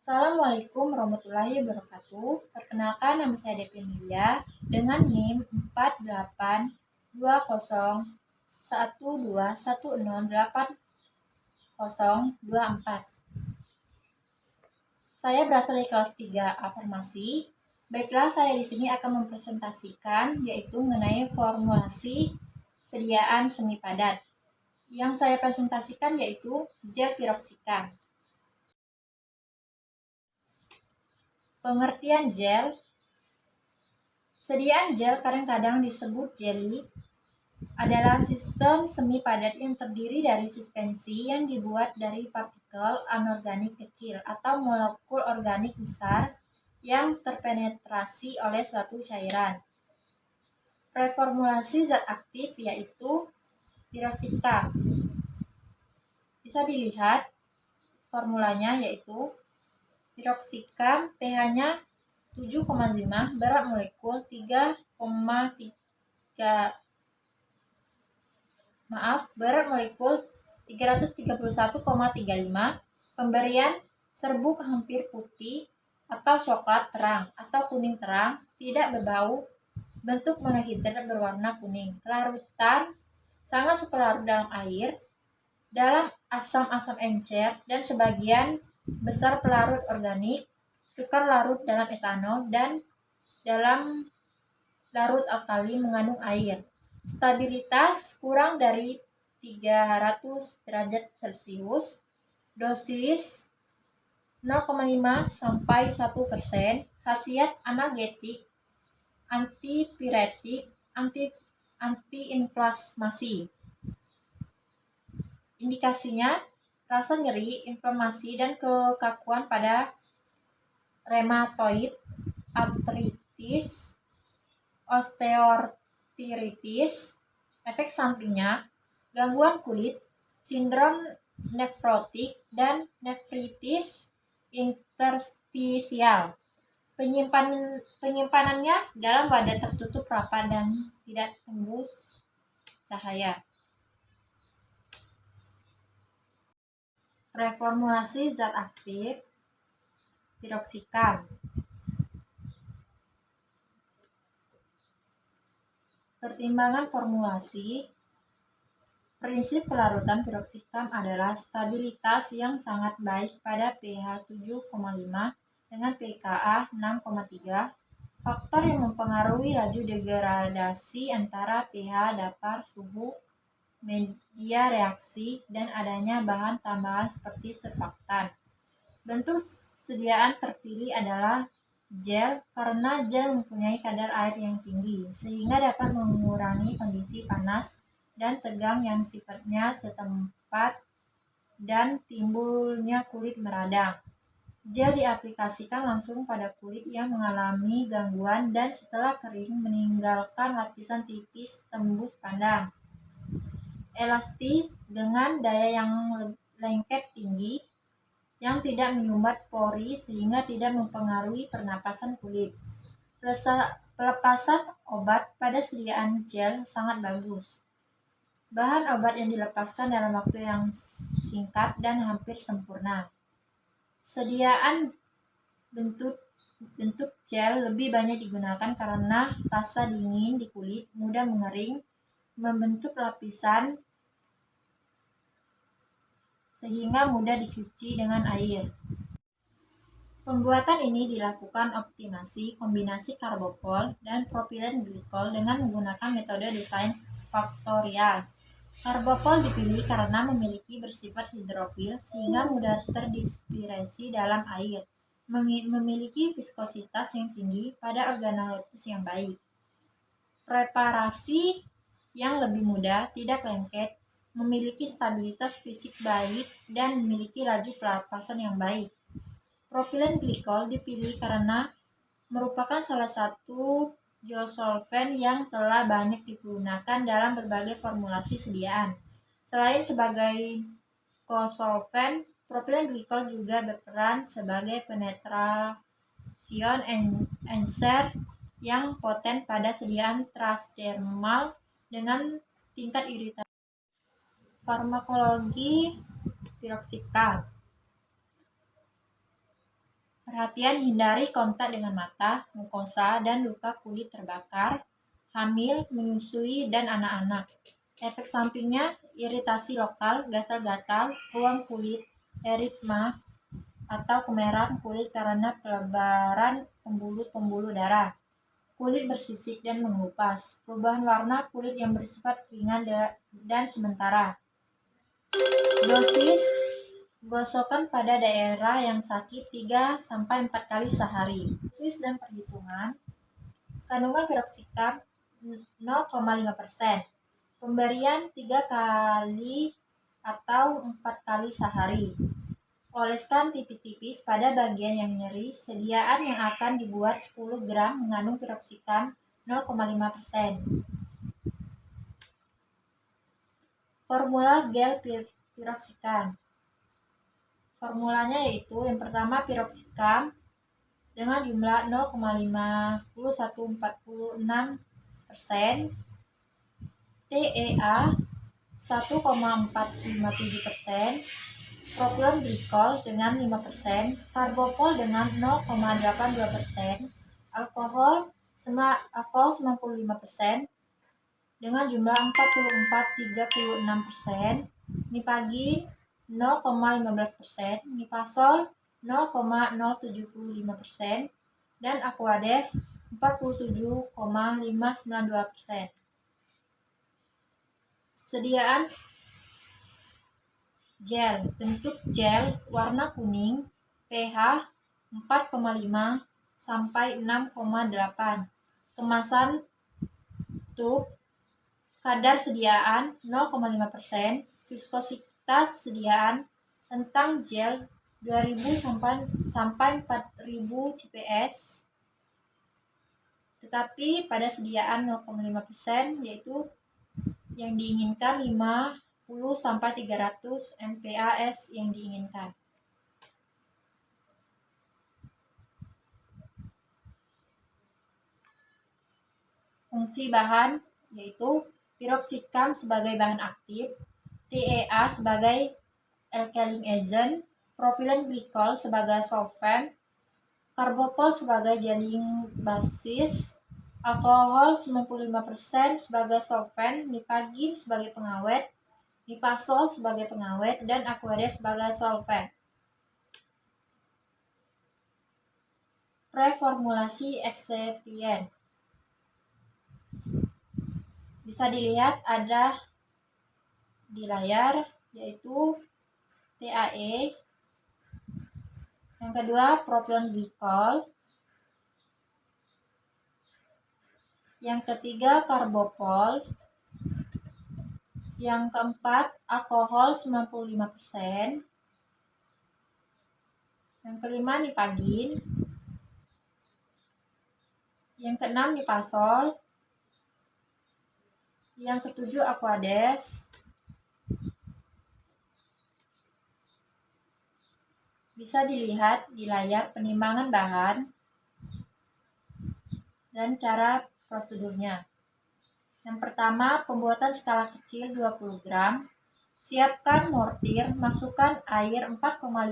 Assalamualaikum warahmatullahi wabarakatuh. Perkenalkan, nama saya Devi Milia dengan NIM 482012108024. Saya berasal dari kelas 3A Farmasi. Baiklah, saya di sini akan mempresentasikan yaitu mengenai formulasi sediaan semi padat. Yang saya presentasikan yaitu gel piroksikan. Pengertian gel. Sediaan gel, kadang-kadang disebut jelly, adalah sistem semi padat yang terdiri dari suspensi yang dibuat dari partikel anorganik kecil atau molekul organik besar yang terpenetrasi oleh suatu cairan. Reformulasi zat aktif yaitu piroksika. Bisa dilihat formulanya yaitu piroksika pH-nya 7,5, berat molekul 331,35, pemberian serbuk hampir putih atau coklat terang atau kuning terang, tidak berbau, bentuk monohidrat berwarna kuning. Kelarutan sangat suka larut dalam air, dalam asam-asam encer, dan sebagian besar pelarut organik sukar larut dalam etanol dan dalam larut alkali mengandung air. Stabilitas kurang dari 300 derajat Celcius. Dosis 0,5 sampai 1%. Khasiat analgetik, antipiretik, antiinflamasi. Indikasinya rasa nyeri, inflamasi, dan kekakuan pada rheumatoid, artritis, osteoartritis. Efek sampingnya gangguan kulit, sindrom nefrotik, dan nefritis interstisial. Penyimpanannya dalam wadah tertutup rapat dan tidak tembus cahaya. Reformulasi zat aktif piroksikan. Pertimbangan formulasi. Prinsip pelarutan piroksikan adalah stabilitas yang sangat baik pada pH 7,5 dengan pKa 6,3. Faktor yang mempengaruhi laju degradasi antara pH dasar, suhu, media reaksi, dan adanya bahan tambahan seperti surfaktan. Bentuk sediaan terpilih adalah gel karena gel mempunyai kadar air yang tinggi sehingga dapat mengurangi kondisi panas dan tegang yang sifatnya setempat dan timbulnya kulit meradang. Gel diaplikasikan langsung pada kulit yang mengalami gangguan dan setelah kering meninggalkan lapisan tipis tembus pandang. Elastis dengan daya yang lengket tinggi yang tidak menyumbat pori sehingga tidak mempengaruhi pernapasan kulit. Pelepasan obat pada sediaan gel sangat bagus. Bahan obat yang dilepaskan dalam waktu yang singkat dan hampir sempurna. Sediaan bentuk gel lebih banyak digunakan karena rasa dingin di kulit, mudah mengering, membentuk lapisan sehingga mudah dicuci dengan air. Pembuatan ini dilakukan optimasi kombinasi karbopol dan propilen glikol dengan menggunakan metode desain faktorial. Karbopol dipilih karena memiliki bersifat hidrofil sehingga mudah terdispersi dalam air, memiliki viskositas yang tinggi pada organoleptis yang baik. Preparasi yang lebih mudah, tidak lengket, memiliki stabilitas fisik baik, dan memiliki laju pelepasan yang baik. Propilen glikol dipilih karena merupakan salah satu biosolvent yang telah banyak digunakan dalam berbagai formulasi sediaan. Selain sebagai kosolvent, propilen glikol juga berperan sebagai penetration enhancer yang poten pada sediaan transdermal dengan tingkat iritasi. Farmakologi piroksikan. Perhatian hindari kontak dengan mata, mukosa, dan luka kulit terbakar, hamil, menyusui, dan anak-anak. Efek sampingnya iritasi lokal, gatal-gatal, ruam kulit, eritma, atau kemerahan kulit karena pelebaran pembuluh-pembuluh darah. Kulit bersisik dan mengelupas. Perubahan warna kulit yang bersifat ringan dan sementara. Dosis gosokkan pada daerah yang sakit 3-4 kali sehari. Dosis dan perhitungan. Kandungan piroxicam 0,5%. Pemberian 3 kali atau 4 kali sehari. Oleskan tipis-tipis pada bagian yang nyeri. Sediaan yang akan dibuat 10 gram mengandung piroxicam 0,5%. Formula gel piroxicam. Formulanya yaitu yang pertama piroxicam dengan jumlah 0,5146%, TEA 1,457%, propilen glikol dengan 5%, karbopol dengan 0,82%, alkohol 95% dengan jumlah 44,36%, nipagin 0,15%, nipasol 0,075%, dan aquades 47,592%. Sediaan gel. Bentuk gel warna kuning, pH 4,5 sampai 6,8. Kemasan tub. Kadar sediaan 0,5%. Viskositas sediaan tentang gel 2000 sampai 4000 CPS. Tetapi pada sediaan 0,5% yaitu yang diinginkan 50 sampai 300 MPAS yang diinginkan. Fungsi bahan yaitu piroxicam sebagai bahan aktif, TEA sebagai alkaline agent, propilen glikol sebagai solvent, karbopol sebagai gelling basis, alkohol 95% sebagai solvent, nipagin sebagai pengawet, nipasol sebagai pengawet, dan aquades sebagai solvent. Preformulasi eksipien. Bisa dilihat ada di layar yaitu TAE, yang kedua propilen glikol, yang ketiga karbopol, yang keempat alkohol 95%, yang kelima nipagin, yang keenam nipasol, yang ketujuh aquades. Bisa dilihat di layar penimbangan bahan dan cara prosedurnya. Yang pertama, pembuatan skala kecil 20 gram. Siapkan mortir, masukkan air 4,5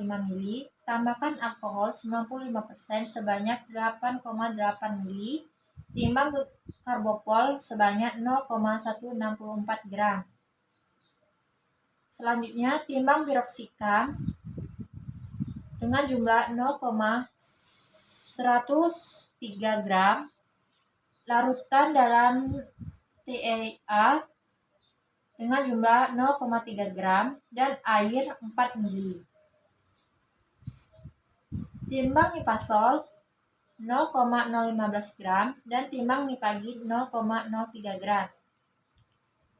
ml, tambahkan alkohol 95% sebanyak 8,8 ml, timbang karbopol sebanyak 0,164 gram. Selanjutnya, timbang piroxicam dengan jumlah 0,103 gram, larutkan dalam TEA dengan jumlah 0,3 gram dan air 4 ml. Timbang nipasol 0,015 gram dan timbang nipagin 0,03 gram.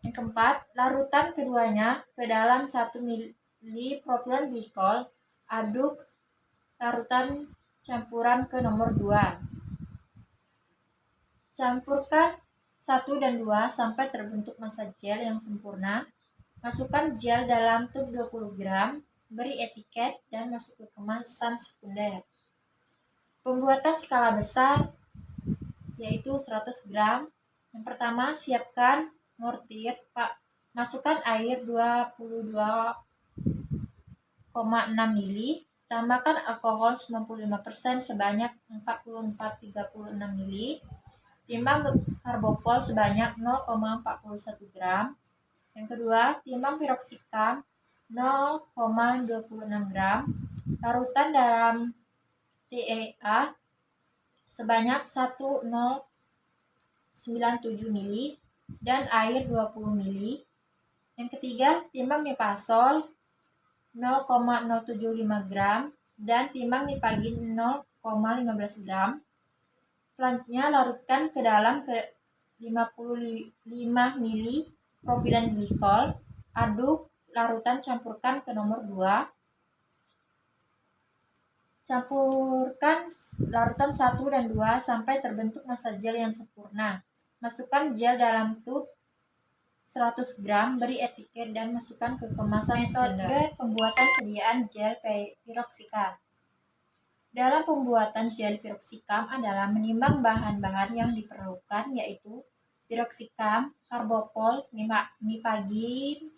Yang keempat, larutan keduanya ke dalam 1 ml propilen glikol. Aduk larutan campuran ke nomor 2. Campurkan 1 dan 2 sampai terbentuk massa gel yang sempurna. Masukkan gel dalam tub 20 gram, beri etiket, dan masuk ke kemasan sekunder. Pembuatan skala besar yaitu 100 gram. Yang pertama, siapkan mortir, masukkan air 22,6 ml, Tambahkan alkohol 95% sebanyak 44,36 ml. Timbang karbopol sebanyak 0,41 gram. Yang kedua, timbang piroksikam 0,26 gram. Larutan dalam TEA sebanyak 1097 ml dan air 20 ml. Yang ketiga, timbang nipasol 0,075 gram dan timbang nipagin 0,15 gram. Selanjutnya larutkan ke dalam 55 ml propilen glikol. Aduk larutan, campurkan ke nomor 2. Campurkan larutan 1 dan 2 sampai terbentuk massa gel yang sempurna. Masukkan gel dalam tub 100 gram, beri etiket dan masukkan ke kemasan metode pembuatan sediaan gel piroksikam. Dalam pembuatan gel piroksikam adalah menimbang bahan-bahan yang diperlukan, yaitu piroksikam, karbopol, nipagin,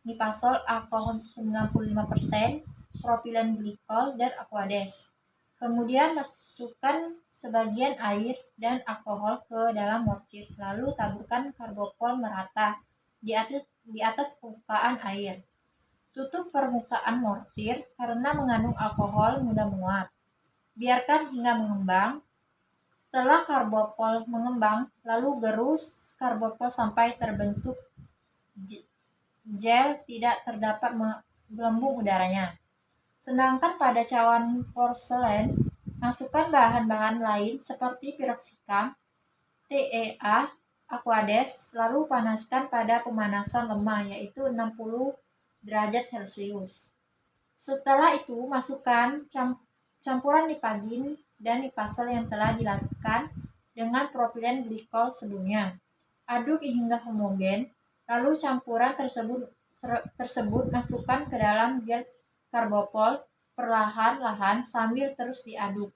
nipasol, alkohol 95%, propilen glikol, dan aquades. Kemudian masukkan sebagian air dan alkohol ke dalam mortir, lalu taburkan karbopol merata di atas permukaan air. Tutup permukaan mortir karena mengandung alkohol mudah menguap. Biarkan hingga mengembang. Setelah karbopol mengembang, lalu gerus karbopol sampai terbentuk gel, tidak terdapat gelembung udaranya. Sedangkan pada cawan porselen, masukkan bahan-bahan lain seperti piroksikam, TEA, aquades, lalu panaskan pada pemanasan lemah, yaitu 60 derajat Celcius. Setelah itu, masukkan campuran nipagin dan nipasol yang telah dilakukan dengan propilen glikol sebelumnya. Aduk hingga homogen, lalu campuran tersebut masukkan ke dalam gel karbopol perlahan-lahan sambil terus diaduk.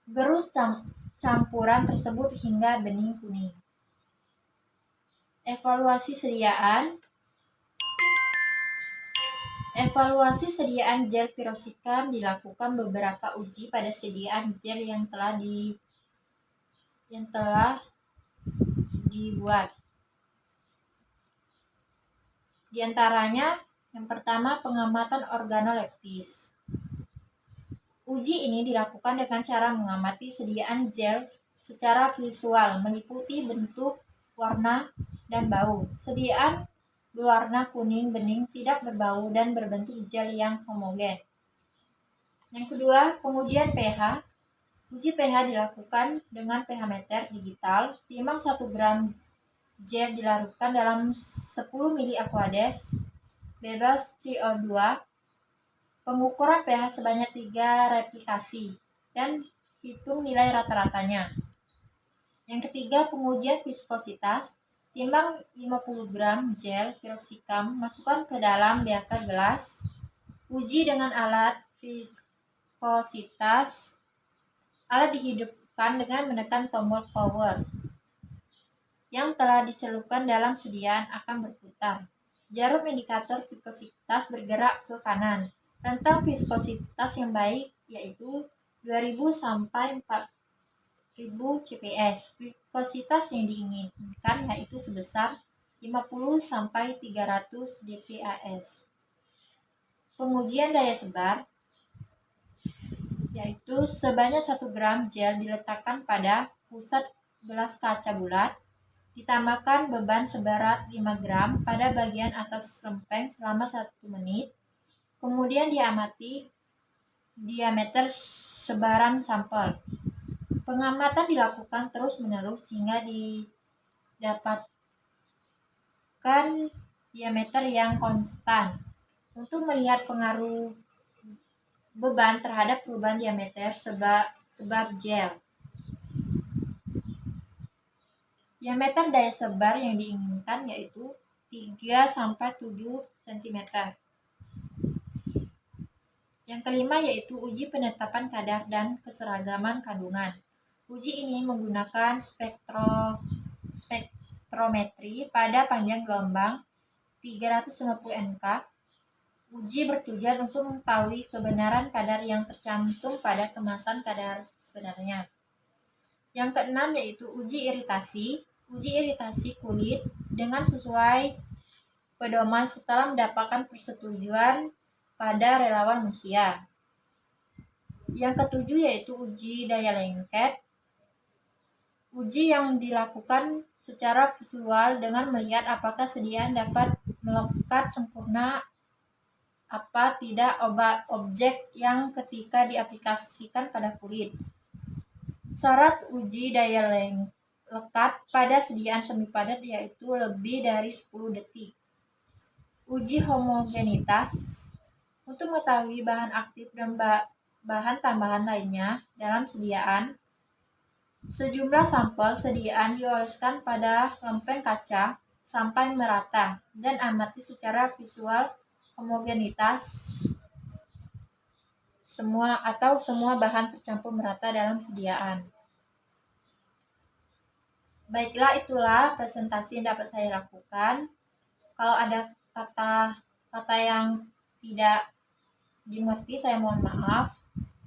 Gerus campuran tersebut hingga bening kuning. Evaluasi sediaan gel piroksikam dilakukan beberapa uji pada sediaan gel yang telah dibuat. Di antaranya, yang pertama, pengamatan organoleptis. Uji ini dilakukan dengan cara mengamati sediaan gel secara visual, meliputi bentuk, warna, dan bau. Sediaan berwarna kuning bening, tidak berbau, dan berbentuk gel yang homogen. Yang kedua, pengujian pH. Uji pH dilakukan dengan pH meter digital. Timbang 1 gram gel dilarutkan dalam 10 ml aquades bebas CO2. Pengukuran pH sebanyak 3 replikasi dan hitung nilai rata-ratanya. Yang ketiga, pengujian viskositas. Timbang 50 gram gel piroksikam, masukkan ke dalam beaker gelas. Uji dengan alat viskositas. Alat dihidupkan dengan menekan tombol power yang telah dicelupkan dalam sediaan akan berputar. Jarum indikator viskositas bergerak ke kanan. Rentang viskositas yang baik yaitu 2000 sampai 4000 CPS. Viskositas yang diinginkan yaitu sebesar 50 sampai 300 dPas. Pengujian daya sebar yaitu sebanyak 1 gram gel diletakkan pada pusat gelas kaca bulat. Ditambahkan beban seberat 5 gram pada bagian atas lempeng selama 1 menit. Kemudian diamati diameter sebaran sampel. Pengamatan dilakukan terus-menerus hingga didapatkan diameter yang konstan. Untuk melihat pengaruh beban terhadap perubahan diameter sebar gel. Diameter daya sebar yang diinginkan yaitu 3-7 cm. Yang kelima yaitu uji penetapan kadar dan keseragaman kandungan. Uji ini menggunakan spektrometri pada panjang gelombang 350 Nk. Uji bertujuan untuk mengetahui kebenaran kadar yang tercantum pada kemasan kadar sebenarnya. Yang keenam yaitu uji iritasi. Uji iritasi kulit dengan sesuai pedoman setelah mendapatkan persetujuan pada relawan manusia. Yang ketujuh yaitu uji daya lengket. Uji yang dilakukan secara visual dengan melihat apakah sediaan dapat melekat sempurna apa tidak objek yang ketika diaplikasikan pada kulit. Syarat uji daya lekat pada sediaan semi padat yaitu lebih dari 10 detik. Uji homogenitas untuk mengetahui bahan aktif dan bahan tambahan lainnya dalam sediaan. Sejumlah sampel sediaan dioleskan pada lempeng kaca sampai merata dan amati secara visual homogenitas semua bahan tercampur merata dalam sediaan. Baiklah, itulah presentasi yang dapat saya lakukan. Kalau ada kata-kata yang tidak dimengerti, saya mohon maaf.